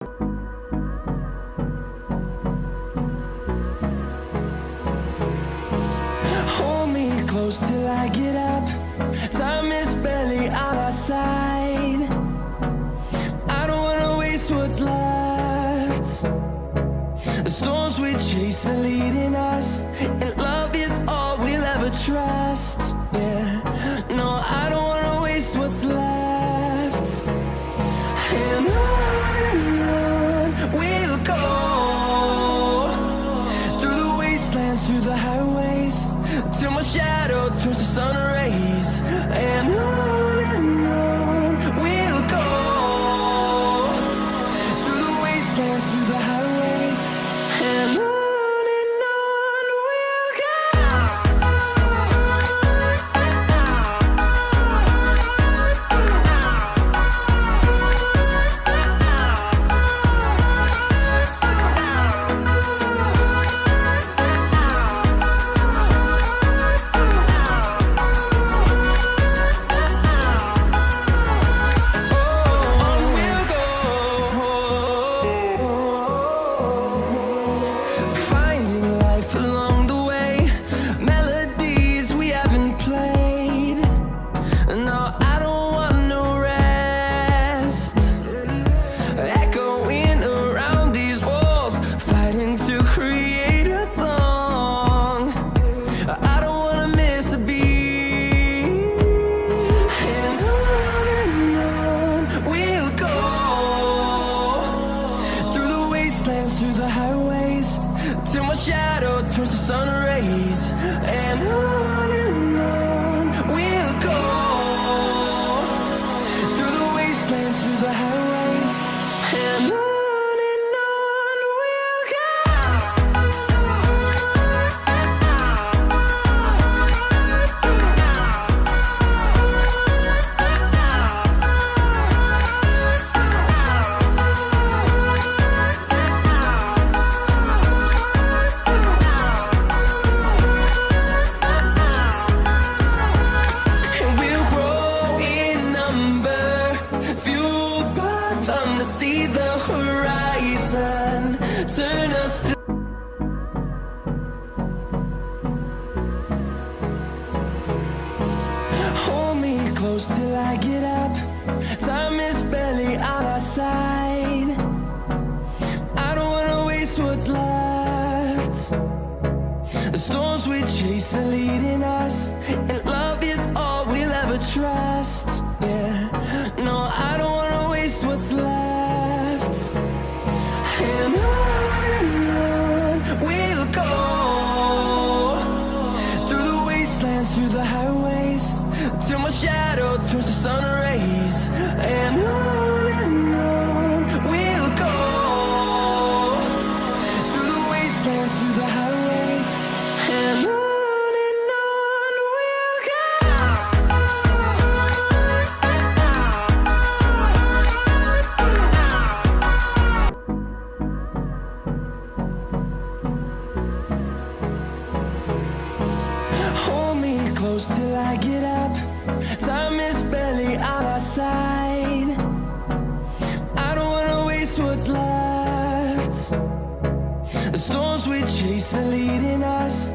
Hold me close till I get up. Time is barely on our side. I don't wanna waste what's left. The storms we chase are leading us, and love is all we'll ever trust. Yeah, no, I don't wanna waste what's left. And on we'll go, through the wastelands, through the highways, till my shadow turns to sun rays. And on we'll go, through the wastelands, through the highways, and on we'll go. Finding life along the way, melodies we haven't played. No, I don't want no rest. Echoing around these walls, fighting to create a song. I don't wanna miss a beat. And on we'll go, through the wastelands, through the highways, till my shadow turns to sun rays. And on we'll go, through the wastelands, through the highways, and on we'll go. And we'll grow in number, fueled by them to see the horizon, turn us to. Hold me close till I get up. Time is barely on our side. I don't wanna waste what's left. The storms we chase are leading us, and love is all we'll ever trust. Yeah, no, I don't wanna waste what's left. And on we'll go, through the wastelands, through the highways, till my shadow turns to sun rays. And on we'll go, through the wastelands, through the highways, and on we'll go. Hold me close till I get up. Time is barely on our side. I don't wanna waste what's left. The storms we chase are leading us,